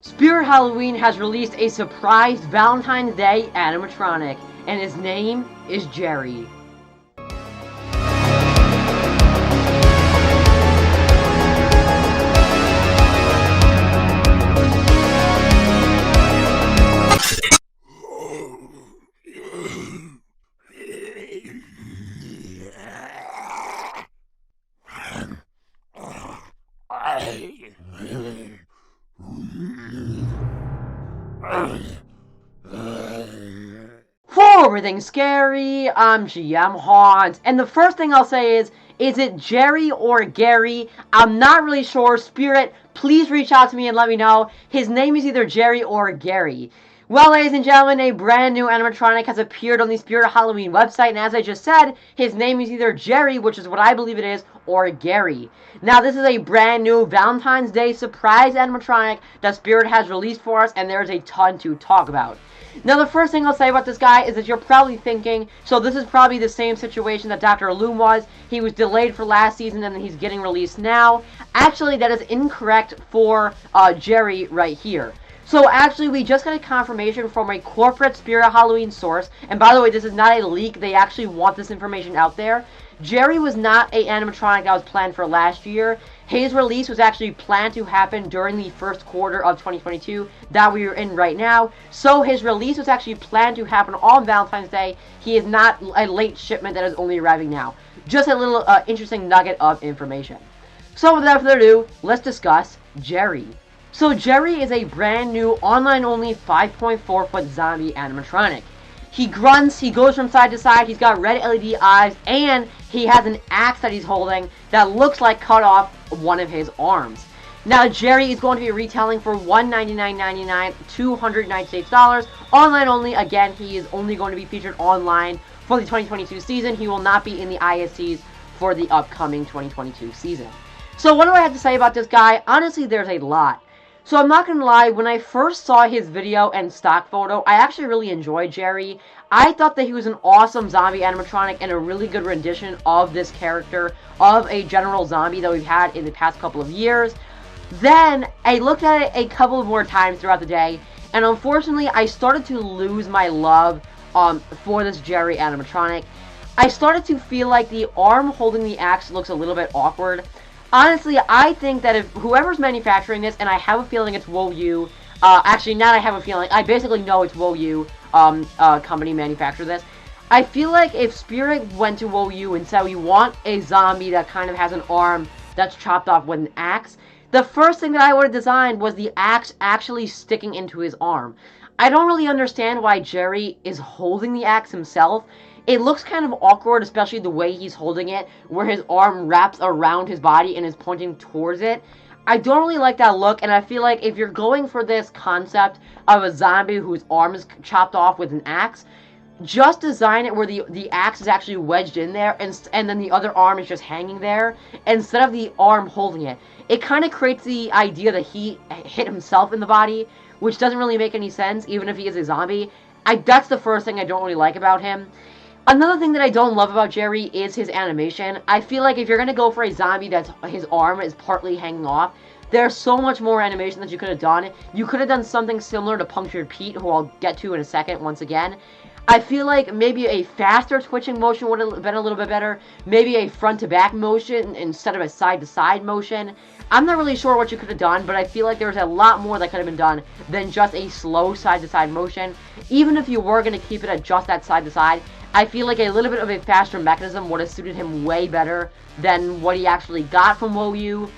Spirit Halloween has released a surprise Valentine's Day animatronic, and his name is Gerry. For everything scary, I'm GMHaunts, and the first thing I'll say is it Gerry or Gerry? I'm not really sure. Spirit, please reach out to me and let me know. His name is either Gerry or Gerry. Well, ladies and gentlemen, a brand new animatronic has appeared on the Spirit Halloween website, and as I just said, his name is either Gerry, which is what I believe it is, or Gerry. Now, this is a brand new Valentine's Day surprise animatronic that Spirit has released for us, and there's a ton to talk about. Now, the first thing I'll say about this guy is that you're probably thinking, so this is probably the same situation that Dr. Loom was. He was delayed for last season, and then he's getting released now. Actually, that is incorrect for Gerry right here. So actually, we just got a confirmation from a corporate Spirit Halloween source, and by the way, this is not a leak, they actually want this information out there. Gerry was not an animatronic that was planned for last year. His release was actually planned to happen during the first quarter of 2022 that we are in right now. So his release was actually planned to happen on Valentine's Day. He is not a late shipment that is only arriving now. Just a little interesting nugget of information. So without further ado, let's discuss Gerry. So Gerry is a brand new online-only 5.4-foot zombie animatronic. He grunts, he goes from side to side, he's got red LED eyes, and he has an axe that he's holding that looks like cut off one of his arms. Now, Gerry is going to be retailing for $199.99, $296, online only. Again, he is only going to be featured online for the 2022 season. He will not be in the ISCs for the upcoming 2022 season. So what do I have to say about this guy? Honestly, there's a lot. So I'm not going to lie, when I first saw his video and stock photo, I actually really enjoyed Gerry. I thought that he was an awesome zombie animatronic and a really good rendition of this character, of a general zombie that we've had in the past couple of years. Then, I looked at it a couple of more times throughout the day, and unfortunately, I started to lose my love for this Gerry animatronic. I started to feel like the arm holding the axe looks a little bit awkward. Honestly, I think that if whoever's manufacturing this, and I have a feeling it's WoW, actually, not I have a feeling, I basically know it's WoW company manufactured this. I feel like if Spirit went to WoW and said we want a zombie that kind of has an arm that's chopped off with an axe, the first thing that I would have designed was the axe actually sticking into his arm. I don't really understand why Gerry is holding the axe himself. It looks kind of awkward, especially the way he's holding it, where his arm wraps around his body and is pointing towards it. I don't really like that look, and I feel like if you're going for this concept of a zombie whose arm is chopped off with an axe, just design it where the axe is actually wedged in there, and then the other arm is just hanging there, instead of the arm holding it. It kind of creates the idea that he hit himself in the body, which doesn't really make any sense, even if he is a zombie. That's the first thing I don't really like about him. Another thing that I don't love about Gerry is his animation. I feel like if you're going to go for a zombie that's his arm is partly hanging off, there's so much more animation that you could have done. You could have done something similar to Punctured Pete, who I'll get to in a second once again. I feel like maybe a faster twitching motion would have been a little bit better. Maybe a front-to-back motion instead of a side-to-side motion. I'm not really sure what you could have done, but I feel like there's a lot more that could have been done than just a slow side-to-side motion. Even if you were going to keep it at just that side-to-side, I feel like a little bit of a faster mechanism would have suited him way better than what he actually got from WoW.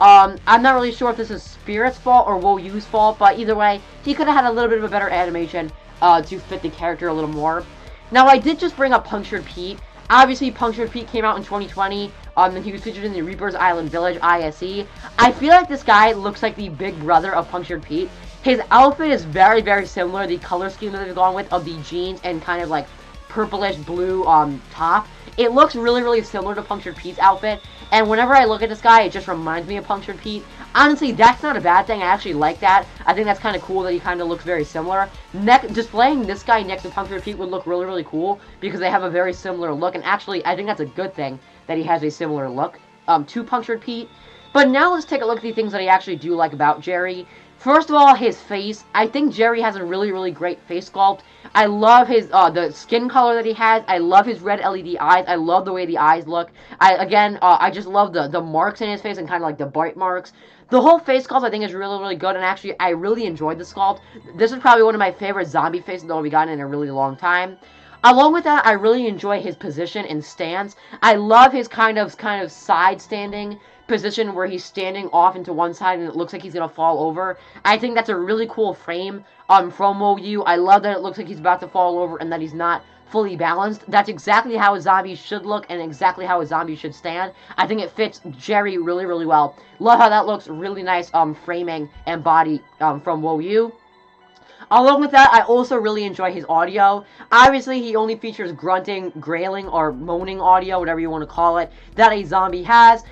I'm not really sure if this is Spirit's fault or WoW's fault, but either way, he could have had a little bit of a better animation to fit the character a little more. Now, I did just bring up Punctured Pete. Obviously, Punctured Pete came out in 2020, and he was featured in the Reaper's Island Village ISE. I feel like this guy looks like the big brother of Punctured Pete. His outfit is very, very similar. The color scheme that they've gone with of the jeans and kind of like purplish blue top. It looks really, really similar to Punctured Pete's outfit, and whenever I look at this guy, it just reminds me of Punctured Pete. Honestly, that's not a bad thing. I actually like that. I think that's kind of cool that he kind of looks very similar. Displaying this guy next to Punctured Pete would look really, really cool because they have a very similar look, and actually, I think that's a good thing that he has a similar look to Punctured Pete. But now let's take a look at the things that I actually do like about Gerry. First of all, his face. I think Gerry has a really, really great face sculpt. I love his the skin color that he has. I love his red LED eyes. I love the way the eyes look. I just love the marks in his face and kind of like the bite marks. The whole face sculpt I think is really, really good, and actually I really enjoyed the sculpt. This is probably one of my favorite zombie faces that we've gotten in a really long time. Along with that, I really enjoy his position and stance. I love his kind of side standing position where he's standing off into one side and it looks like he's gonna fall over. I think that's a really cool frame from WoW. I love that it looks like he's about to fall over and that he's not fully balanced. That's exactly how a zombie should look and exactly how a zombie should stand. I think it fits Gerry really, really well. Love how that looks. Really nice framing and body from WoW. Along with that, I also really enjoy his audio. Obviously, he only features grunting, growling, or moaning audio, whatever you want to call it, that a zombie has.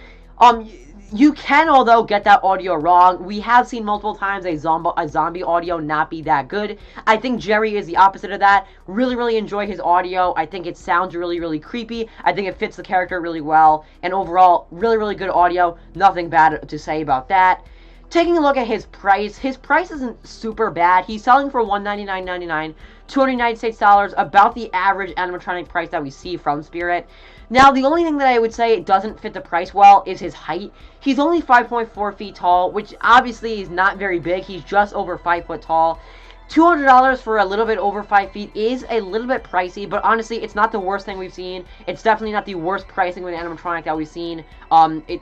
You can, although, get that audio wrong. We have seen multiple times a zombie audio not be that good. I think Gerry is the opposite of that. Really, really enjoy his audio. I think it sounds really, really creepy. I think it fits the character really well. And overall, really, really good audio. Nothing bad to say about that. Taking a look at his price isn't super bad. He's selling for $199.99, $200 about the average animatronic price that we see from Spirit. Now, the only thing that I would say doesn't fit the price well is his height. He's only 5.4 feet tall, which obviously is not very big. He's just over 5 foot tall. $200 for a little bit over 5 feet is a little bit pricey, but honestly, it's not the worst thing we've seen. It's definitely not the worst pricing with an animatronic that we've seen.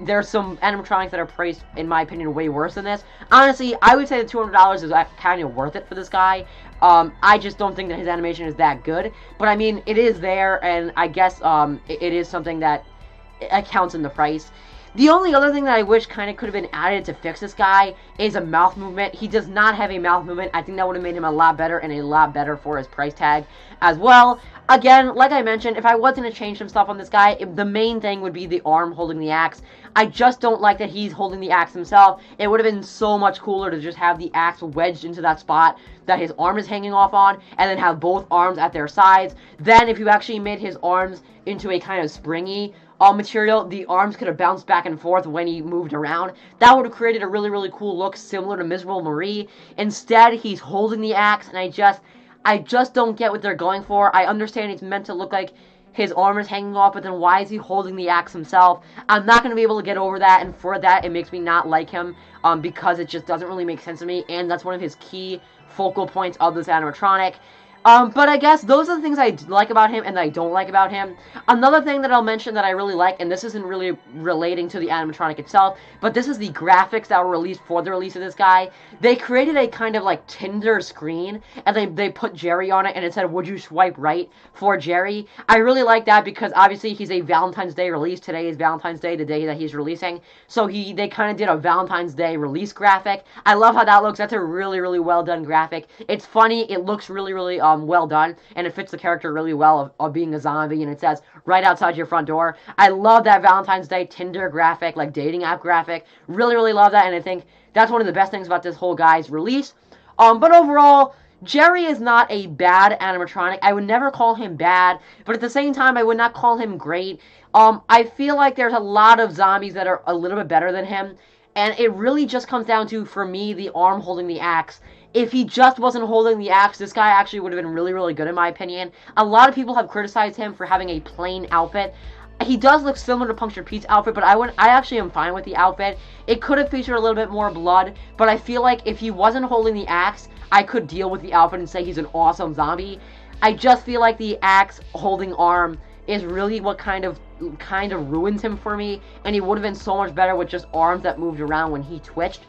There's some animatronics that are priced, in my opinion, way worse than this. Honestly, I would say the $200 is kind of worth it for this guy. I just don't think that his animation is that good, but I mean, it is there, and I guess it is something that counts in the price. The only other thing that I wish kind of could have been added to fix this guy is a mouth movement. He does not have a mouth movement. I think that would have made him a lot better and a lot better for his price tag as well. Again, like I mentioned, if I was going to change some stuff on this guy, the main thing would be the arm holding the axe. I just don't like that he's holding the axe himself. It would have been so much cooler to just have the axe wedged into that spot that his arm is hanging off on, and then have both arms at their sides. Then if you actually made his arms into a kind of springy material, the arms could have bounced back and forth when he moved around. That would have created a really, really cool look similar to Miserable Marie. Instead, he's holding the axe, and I just don't get what they're going for. I understand it's meant to look like his arm is hanging off, but then why is he holding the axe himself? I'm not going to be able to get over that, and for that, it makes me not like him, because it just doesn't really make sense to me, and that's one of his key focal points of this animatronic. But I guess those are the things I like about him and that I don't like about him. Another thing that I'll mention that I really like, and this isn't really relating to the animatronic itself, but this is the graphics that were released for the release of this guy. They created a kind of like Tinder screen, and they put Gerry on it, and it said, "Would you swipe right for Gerry?" I really like that because obviously he's a Valentine's Day release. Today is Valentine's Day, the day that he's releasing. So they kind of did a Valentine's Day release graphic. I love how that looks. That's a really, really well done graphic. It's funny. It looks really, really well done, and it fits the character really well of being a zombie, and it says right outside your front door. I love that Valentine's Day Tinder graphic, like dating app graphic. Really, really love that, and I think that's one of the best things about this whole guy's release. But overall, Gerry is not a bad animatronic. I would never call him bad, but at the same time, I would not call him great. I feel like there's a lot of zombies that are a little bit better than him, and it really just comes down to, for me, the arm holding the axe. If he just wasn't holding the axe, this guy actually would have been really, really good in my opinion. A lot of people have criticized him for having a plain outfit. He does look similar to Punctured Pete's outfit, but I actually am fine with the outfit. It could have featured a little bit more blood, but I feel like if he wasn't holding the axe, I could deal with the outfit and say he's an awesome zombie. I just feel like the axe holding arm is really what kind of ruins him for me, and he would have been so much better with just arms that moved around when he twitched.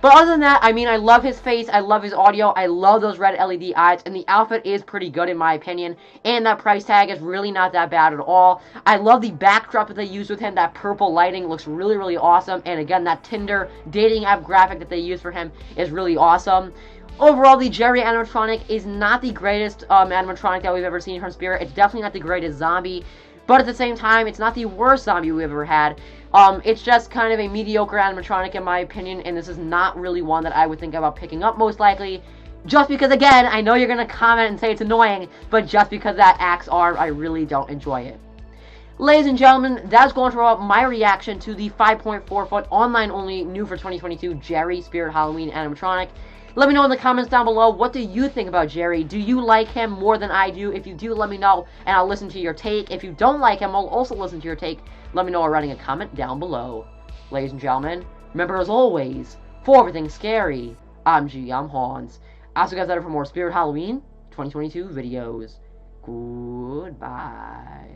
But other than that, I mean, I love his face, I love his audio, I love those red LED eyes, and the outfit is pretty good in my opinion, and that price tag is really not that bad at all. I love the backdrop that they use with him. That purple lighting looks really, really awesome, and again, that Tinder dating app graphic that they use for him is really awesome. Overall, the Gerry animatronic is not the greatest animatronic that we've ever seen from Spirit. It's definitely not the greatest zombie, but at the same time, it's not the worst zombie we've ever had. It's just kind of a mediocre animatronic in my opinion, and this is not really one that I would think about picking up most likely. Just because, again, I know you're going to comment and say it's annoying, but just because that axe arm, I really don't enjoy it. Ladies and gentlemen, that's going to wrap up my reaction to the 5.4 foot online only new for 2022 Gerry Spirit Halloween animatronic. Let me know in the comments down below, what do you think about Gerry? Do you like him more than I do? If you do, let me know, and I'll listen to your take. If you don't like him, I'll also listen to your take. Let me know by writing a comment down below. Ladies and gentlemen, remember as always, for everything scary, I'm GMHaunts. I'll see you guys later for more Spirit Halloween 2022 videos. Goodbye.